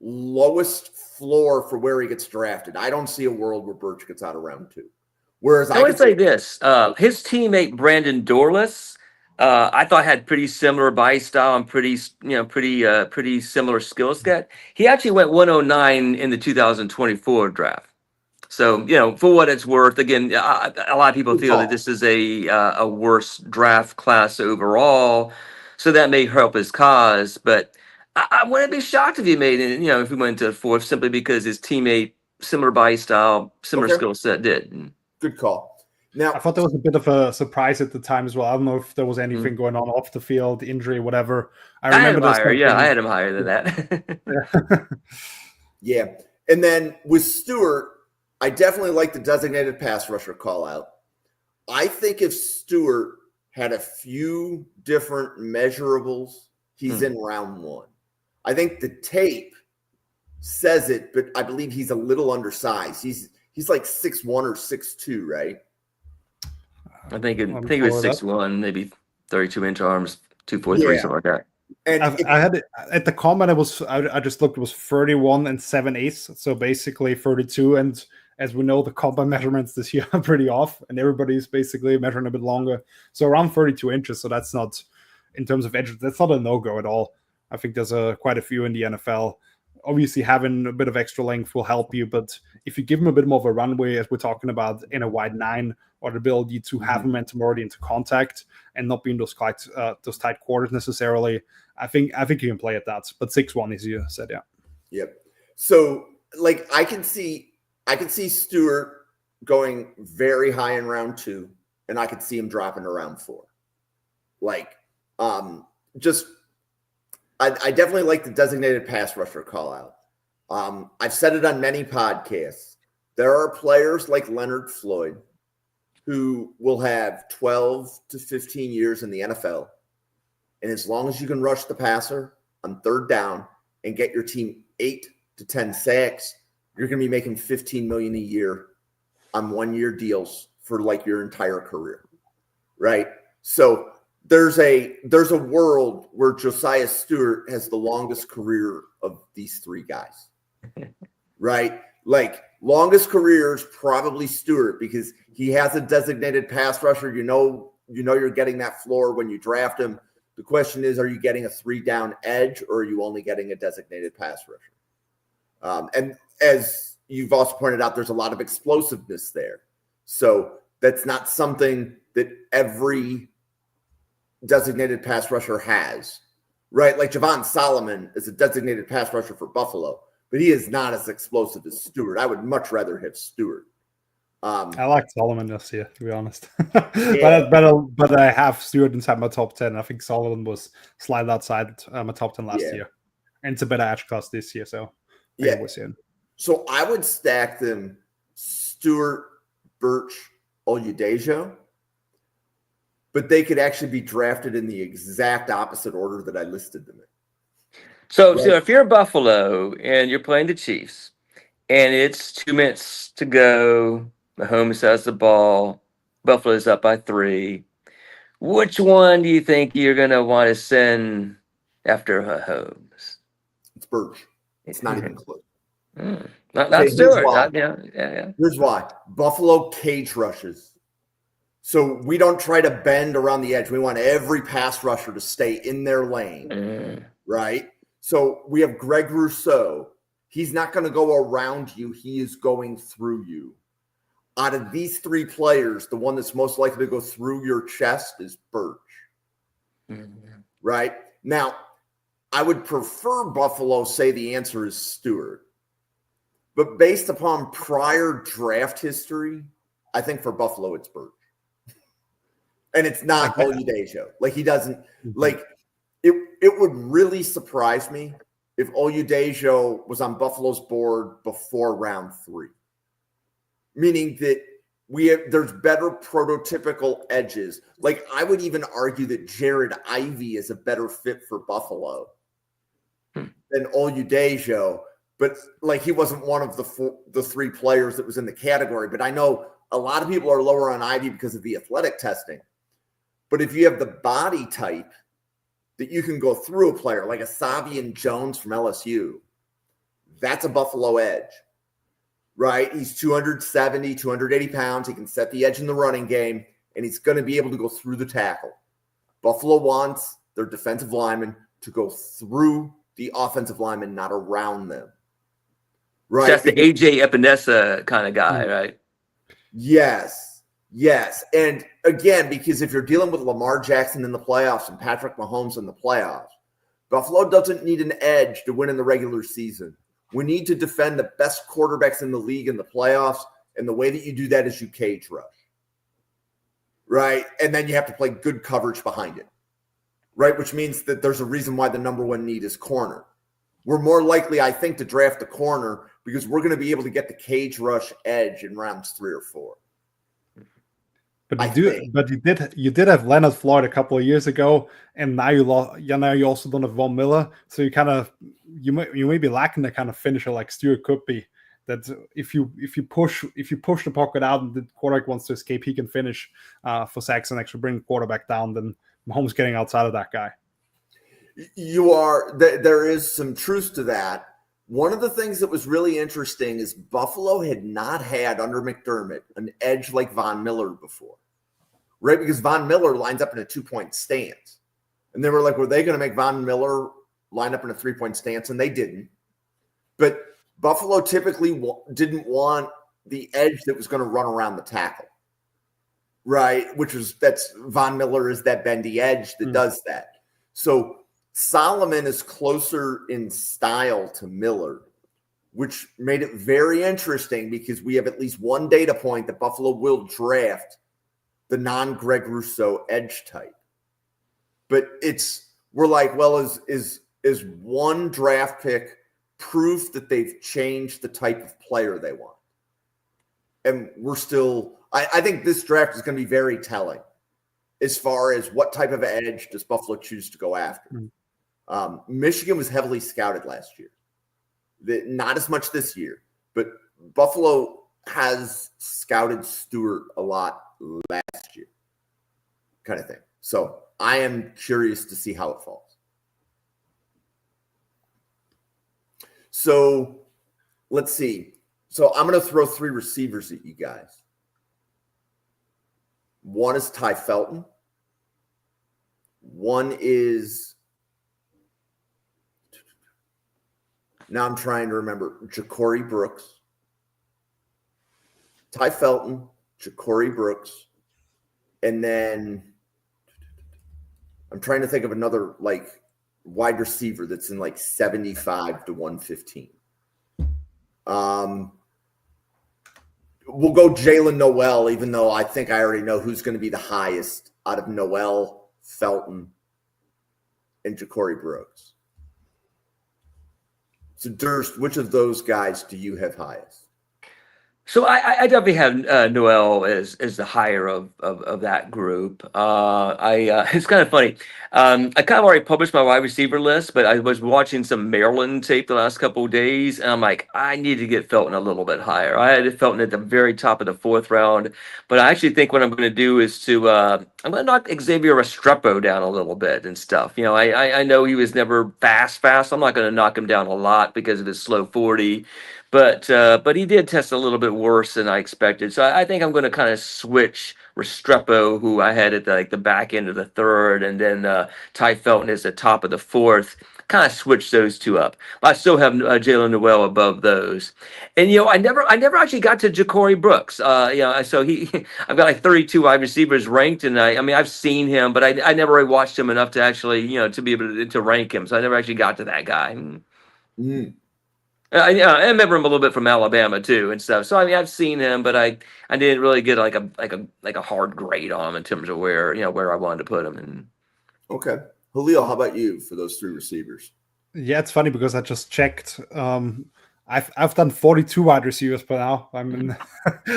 lowest floor for where he gets drafted. I don't see a world where Birch gets out of round 2. Whereas I would say this, his teammate Brandon Dorless, I thought had pretty similar body style and pretty similar skill set. He actually went 109 in the 2024 draft. So, for what it's worth, again, a lot of people feel that this is a worse draft class overall. So that may help his cause. But I wouldn't be shocked if he made it, if he went to 4th, simply because his teammate, similar body style, similar skill set did. Good call. Now, I thought there was a bit of a surprise at the time as well. I don't know if there was anything going on off the field, injury, whatever. I remember I had him higher than that. Yeah. And then with Stewart, I definitely like the designated pass rusher call out. I think if Stewart had a few different measurables. He's in round 1. I think the tape says it, but I believe he's a little undersized. He's like 6'1" or 6'2", right? I think it was 6'1", maybe 32-inch arms, 243, Yeah. something like that. And I had it at the comment. I just looked. It was 31 and 7/8, so basically 32. And as we know, the combine measurements this year are pretty off, and everybody's basically measuring a bit longer. So around 32 inches. So that's not, in terms of edge, that's not a no-go at all. I think there's quite a few in the NFL. Obviously, having a bit of extra length will help you, but if you give him a bit more of a runway, as we're talking about in a wide 9, or the ability to have momentum already into contact and not be in those tight quarters necessarily, I think you can play at that. But 6'1", as you said, yeah. Yep. So like I can see Stewart going very high in round 2, and I could see him dropping to round 4. Like, I definitely like the designated pass rusher call out. I've said it on many podcasts. There are players like Leonard Floyd who will have 12 to 15 years in the NFL. And as long as you can rush the passer on third down and get your team 8 to 10 sacks, you're going to be making $15 million a year on 1-year deals for like your entire career, right? So there's a world where Josiah Stewart has the longest career of these 3 guys, right? Like longest career is probably Stewart because he has a designated pass rusher. You know you're getting that floor when you draft him. The question is, are you getting a 3-down edge or are you only getting a designated pass rusher? And as you've also pointed out, there's a lot of explosiveness there. So that's not something that every designated pass rusher has, right? Like Javon Solomon is a designated pass rusher for Buffalo, but he is not as explosive as Stewart. I would much rather have Stewart. I like Solomon this year, to be honest. but I have Stewart inside my top 10. I think Solomon was slightly outside my top 10 last year. And it's a better edge class this year, so yeah. We'll see. So I would stack them Stewart, Birch, Oludejo, but they could actually be drafted in the exact opposite order that I listed them in. So if you're Buffalo and you're playing the Chiefs and it's 2 minutes to go, Mahomes has the ball, Buffalo's up by 3, which one do you think you're going to want to send after Mahomes? It's Birch. It's not even close. Not Stewart. Yeah. Here's why. Buffalo cage rushes. So we don't try to bend around the edge. We want every pass rusher to stay in their lane, right? So we have Greg Rousseau. He's not going to go around you. He is going through you. Out of these 3 players, the one that's most likely to go through your chest is Birch, right? Now, I would prefer Buffalo say the answer is Stewart. But based upon prior draft history, I think for Buffalo, it's Birch. And it's not Oludejo. Like he doesn't like it would really surprise me if Oludejo was on Buffalo's board before round 3. Meaning that there's better prototypical edges. Like I would even argue that Jared Ivey is a better fit for Buffalo than Oludejo. But like he wasn't one of the 3 players that was in the category. But I know a lot of people are lower on Ivey because of the athletic testing. But if you have the body type that you can go through a player like a Savion Jones from LSU, that's a Buffalo edge, right? He's 270, 280 pounds. He can set the edge in the running game, and he's going to be able to go through the tackle. Buffalo wants their defensive linemen to go through the offensive linemen, not around them. Right? That's the AJ Epinesa kind of guy, right? Yes. And again, because if you're dealing with Lamar Jackson in the playoffs and Patrick Mahomes in the playoffs, Buffalo doesn't need an edge to win in the regular season. We need to defend the best quarterbacks in the league in the playoffs. And the way that you do that is you cage rush. Right? And then you have to play good coverage behind it. Right? Which means that there's a reason why the number 1 need is corner. We're more likely, I think, to draft the corner because we're going to be able to get the cage rush edge in rounds 3 or 4. But you did have Leonard Floyd a couple of years ago, and now now you also don't have Von Miller. So you may be lacking the kind of finisher like Stewart could be. That if you push the pocket out and the quarterback wants to escape, he can finish for sacks and actually bring the quarterback down. Then Mahomes getting outside of that guy. There is some truth to that. One of the things that was really interesting is Buffalo had not had under McDermott an edge like Von Miller before, right? Because Von Miller lines up in a 2-point stance. And they were like, were they going to make Von Miller line up in a 3-point stance? And they didn't. But Buffalo typically didn't want the edge that was going to run around the tackle, right? That's Von Miller is that bendy edge that does that. So Solomon is closer in style to Miller, which made it very interesting because we have at least one data point that Buffalo will draft the non-Greg Rousseau edge type. But we're like, well, is one draft pick proof that they've changed the type of player they want? And we're still, I think this draft is going to be very telling as far as what type of edge does Buffalo choose to go after. Michigan was heavily scouted last year. Not as much this year, but Buffalo has scouted Stewart a lot last year, kind of thing. So I am curious to see how it falls. So let's see. So I'm going to throw 3 receivers at you guys. One is Ty Felton. One is, now I'm trying to remember, Ja'Cory Brooks. Ty Felton, Ja'Cory Brooks. And then I'm trying to think of another like wide receiver that's in like 75 to 115. We'll go Jalen Noel, even though I think I already know who's going to be the highest out of Noel, Felton, and Ja'Cory Brooks. So, Durst, which of those guys do you have highest? So I definitely have Noel as the higher of that group. It's kind of funny. I kind of already published my wide receiver list, but I was watching some Maryland tape the last couple of days, and I'm like, I need to get Felton a little bit higher. I had Felton at the very top of the 4th round, but I actually think what I'm going to do is I'm going to knock Xavier Restrepo down a little bit and stuff. You know, I know he was never fast. I'm not going to knock him down a lot because of his slow 40. But he did test a little bit worse than I expected. So I think I'm going to kind of switch Restrepo, who I had at the back end of the 3rd, and then Ty Felton is the top of the 4th. Kind of switch those two up. But I still have Jalen Noel above those. And I never actually got to Ja'Cory Brooks. So I've got like 32 wide receivers ranked, and I mean I've seen him, but I never really watched him enough to actually to be able to rank him. So I never actually got to that guy. I remember him a little bit from Alabama too and stuff. So I mean, I've seen him, but I didn't really get like a hard grade on him in terms of where I wanted to put him. And okay, Halil, how about you for those 3 receivers? Yeah, it's funny because I just checked. I've done 42 wide receivers by now. I'm in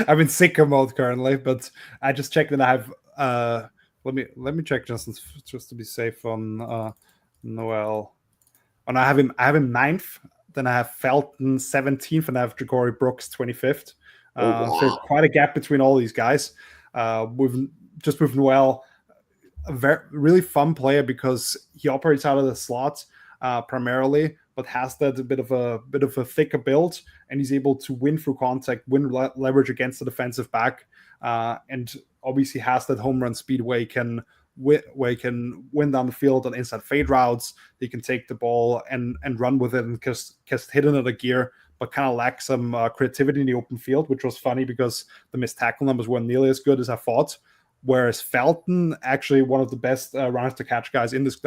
I'm in sicko mode currently, but I just checked and I have let me check just to be safe on Noel. And I have him 9th. Then I have Felton 17th, and I have Ja'Cory Brooks 25th. So quite a gap between all these guys. With Noel, a really fun player because he operates out of the slot primarily, but has that a bit of a thicker build, and he's able to win through contact, win leverage against the defensive back, and obviously has that home run speed where he can win down the field on inside fade routes. He can take the ball and run with it and just hit another gear, but kind of lacks some creativity in the open field, which was funny because the missed tackle numbers weren't nearly as good as I thought. Whereas Felton, actually one of the best runners to catch guys in this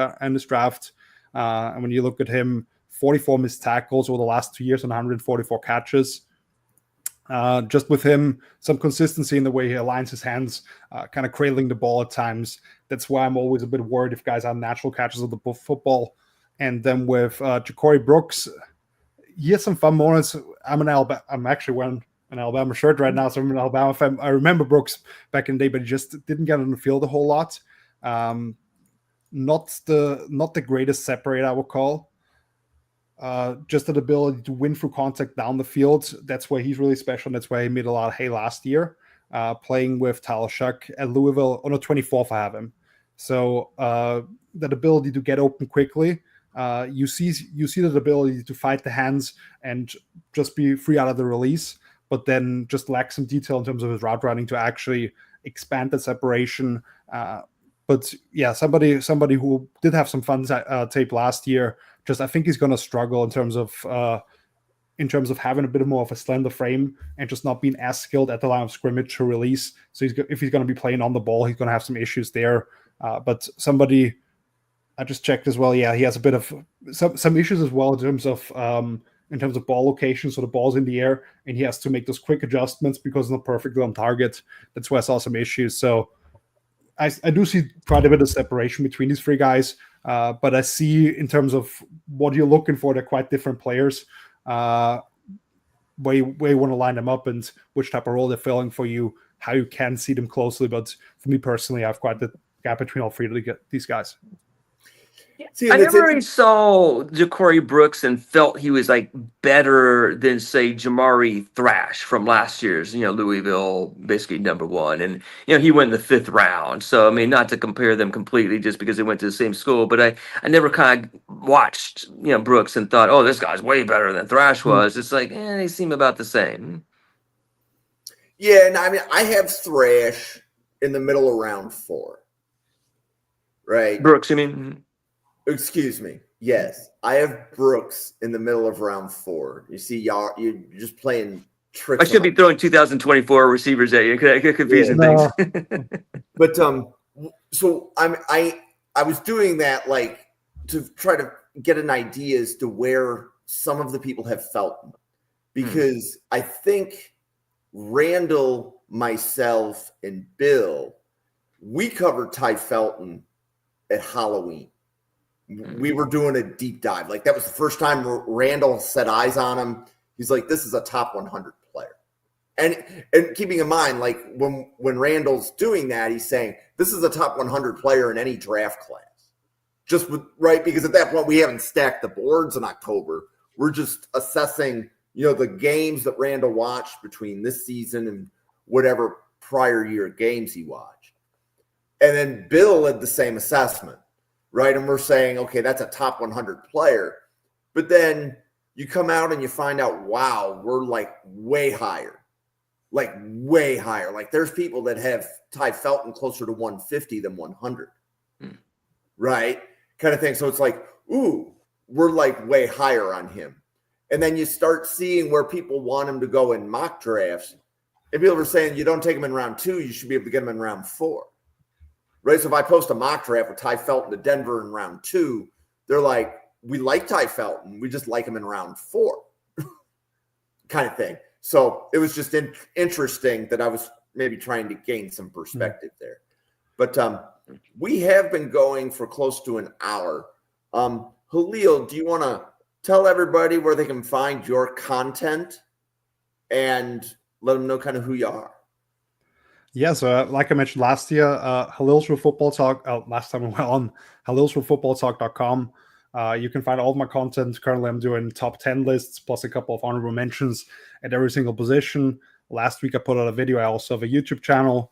draft. And when you look at him, 44 missed tackles over the last 2 years and 144 catches. Just with him, some consistency in the way he aligns his hands, kind of cradling the ball at times. That's why I'm always a bit worried if guys are natural catchers of the football. And then with Ja'Cory Brooks, he has some fun moments. I'm actually when an Alabama shirt right now, so I'm an Alabama fan. I remember Brooks back in the day, but he just didn't get on the field a whole lot. Not the greatest separator, I would call. Just the ability to win through contact down the field. That's why he's really special. And that's why he made a lot of hay last year, playing with Tyler Shuck at Louisville. On the 24th, I have him. So that ability to get open quickly. You see that ability to fight the hands and just be free out of the release, but then just lack some detail in terms of his route running to actually expand the separation. But yeah, somebody who did have some fun tape last year. Just I think he's going to struggle in terms of having a bit more of a slender frame and just not being as skilled at the line of scrimmage to release. So if he's going to be playing on the ball, he's going to have some issues there. But somebody I just checked as well. Yeah, he has a bit of some issues as well in terms of ball location. So the ball's in the air and he has to make those quick adjustments because it's not perfectly on target. That's why I saw some issues. So I do see quite a bit of separation between these three guys. But I see in terms of what you're looking for, they're quite different players. Where you want to line them up and which type of role they're filling for you, how you can see them closely. But for me personally, I have quite the gap between all three of these guys. I never really saw Ja'Corey Brooks and felt he was like better than say Jamari Thrash from last year's, Louisville, basically number one. And, he went in the 5th round. So, I mean, not to compare them completely just because they went to the same school, but I never kind of watched, Brooks and thought, oh, this guy's way better than Thrash was. It's like, they seem about the same. Yeah. And I mean, I have Thrash in the middle of round 4. Right. Brooks, you mean? Excuse me. Yes, I have Brooks in the middle of round 4. You see, y'all, you're just playing tricks. I should be throwing 2024 receivers at you. I get confusing things. But so I was doing that like to try to get an idea as to where some of the people have felt, because I think Randall, myself, and Bill, we covered Ty Felton at Halloween. We were doing a deep dive. Like that was the first time Randall set eyes on him. He's like, this is a top 100 player. And keeping in mind, like when Randall's doing that, he's saying, this is a top 100 player in any draft class. Right? Because at that point, we haven't stacked the boards in October. We're just assessing, the games that Randall watched between this season and whatever prior year games he watched. And then Bill had the same assessment. Right. And we're saying, okay, that's a top 100 player. But then you come out and you find out, wow, we're like way higher. Like there's people that have Ty Felton closer to 150 than 100. Right. Kind of thing. So it's like, ooh, we're like way higher on him. And then you start seeing where people want him to go in mock drafts. And people are saying you don't take him in round 2, you should be able to get him in round 4. Right, so if I post a mock draft with Ty Felton to Denver in round 2, they're like, we like Ty Felton. We just like him in round 4 kind of thing. So it was just interesting that I was maybe trying to gain some perspective there. But we have been going for close to an hour. Halil, do you want to tell everybody where they can find your content and let them know kind of who you are? Yeah, so like I mentioned last year, Halil's Real Football Talk, last time we were on halilsrealfootballtalk.com. You can find all of my content. Currently, I'm doing top 10 lists plus a couple of honorable mentions at every single position. Last week, I put out a video. I also have a YouTube channel,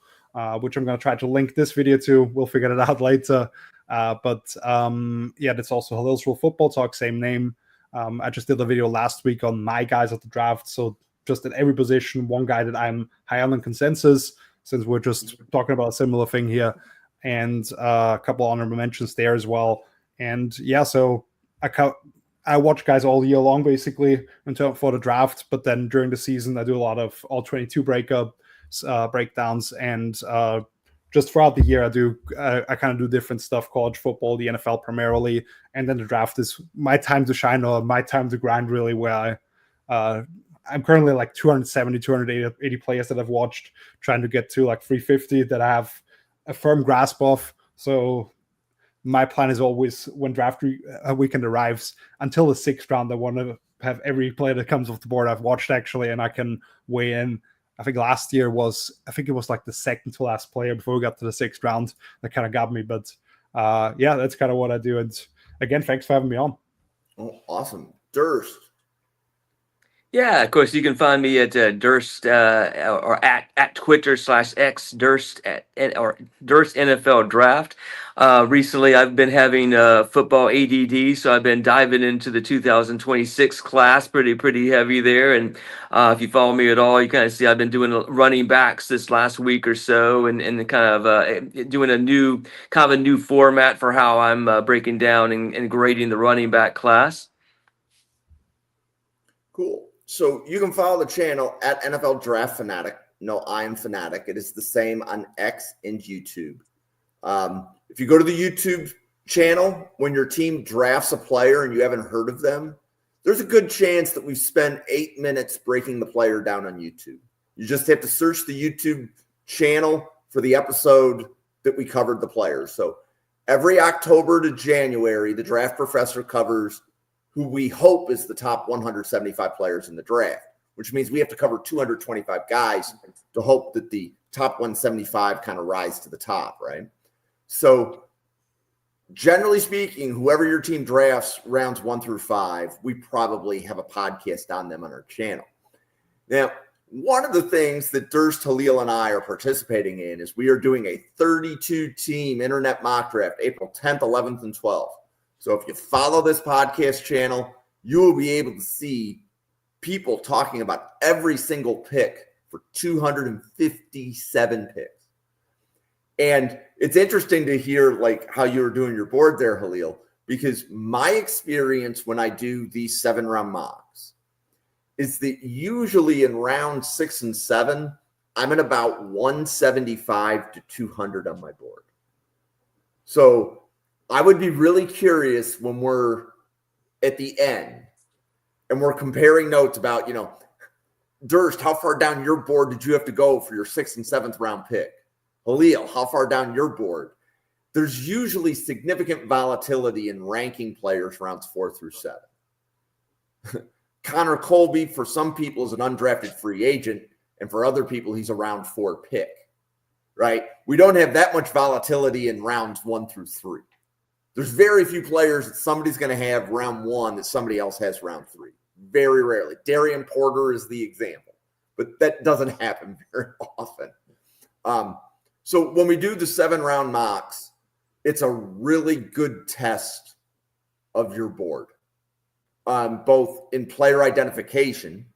which I'm going to try to link this video to. We'll figure it out later. But that's also Halil's Real Football Talk, same name. I just did a video last week on my guys at the draft. So just at every position, one guy that I'm high on in consensus, since we're just talking about a similar thing here, and a couple of honorable mentions there as well. And yeah, so I watch guys all year long, basically, for the draft, but then during the season, I do a lot of all 22 breakdowns, and just throughout the year, I kind of do different stuff, college football, the NFL primarily, and then the draft is my time to shine or my time to grind, really, where I'm currently like 270, 280 players that I've watched, trying to get to like 350 that I have a firm grasp of. So my plan is always when draft weekend arrives, until the 6th round, I want to have every player that comes off the board I've watched actually, and I can weigh in. I think last year it was like the second to last player before we got to the 6th round that kind of got me. But yeah, that's kind of what I do. And again, thanks for having me on. Oh, awesome. Durst. Yeah, of course, you can find me at Durst or at Twitter/X Durst or Durst NFL Draft. Recently, I've been having football ADD, so I've been diving into the 2026 class pretty heavy there. And if you follow me at all, you kind of see I've been doing running backs this last week or so, and kind of doing a new format for how I'm breaking down and grading the running back class. Cool. So you can follow the channel at NFL Draft Fanatic. No, I am Fanatic. It is the same on X and YouTube. If you go to the YouTube channel, when your team drafts a player and you haven't heard of them, there's a good chance that we've spent 8 minutes breaking the player down on YouTube. You just have to search the YouTube channel for the episode that we covered the players. So every October to January, the Draft Professor covers who we hope is the top 175 players in the draft, which means we have to cover 225 guys to hope that the top 175 kind of rise to the top, right? So generally speaking, whoever your team drafts rounds 1 through 5, we probably have a podcast on them on our channel. Now, one of the things that Durst, Halil, and I are participating in is we are doing a 32-team internet mock draft, April 10th, 11th, and 12th. So if you follow this podcast channel, you will be able to see people talking about every single pick for 257 picks. And it's interesting to hear like how you're doing your board there, Halil, because my experience when I do these 7-round mocks is that usually in round 6 and 7, I'm at about 175 to 200 on my board. So I would be really curious when we're at the end and we're comparing notes about, Durst, how far down your board did you have to go for your 6th and 7th round pick? Halil, how far down your board? There's usually significant volatility in ranking players rounds 4 through 7. Connor Colby, for some people, is an undrafted free agent, and for other people, he's a round 4 pick, right? We don't have that much volatility in rounds 1 through 3. There's very few players that somebody's going to have round 1 that somebody else has round 3. Very rarely. Darian Porter is the example, but that doesn't happen very often. So when we do the 7-round mocks, it's a really good test of your board, both in player identification.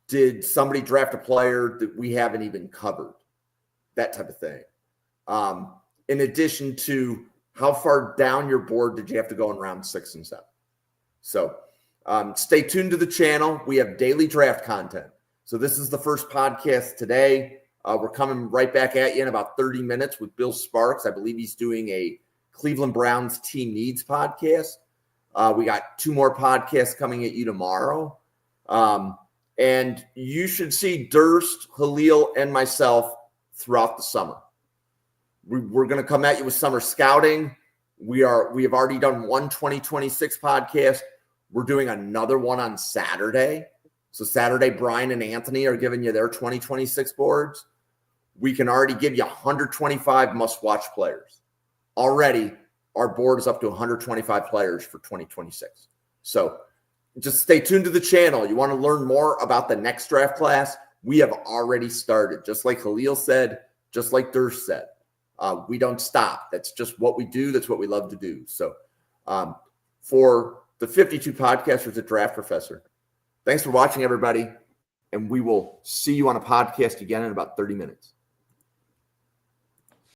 Did somebody draft a player that we haven't even covered? That type of thing. In addition to how far down your board did you have to go in round 6 and 7? So stay tuned to the channel. We have daily draft content. So this is the first podcast today. We're coming right back at you in about 30 minutes with Bill Sparks. I believe he's doing a Cleveland Browns team needs podcast. We got 2 more podcasts coming at you tomorrow. And you should see Durst, Halil, and myself throughout the summer. We're going to come at you with summer scouting. We have already done one 2026 podcast. We're doing another one on Saturday. So Saturday, Brian and Anthony are giving you their 2026 boards. We can already give you 125 must-watch players. Already, our board is up to 125 players for 2026. So just stay tuned to the channel. You want to learn more about the next draft class? We have already started. Just like Halil said, just like Durst said. We don't stop. That's just what we do. That's what we love to do. So for the 52 podcasters at Draft Professor, thanks for watching, everybody. And we will see you on a podcast again in about 30 minutes.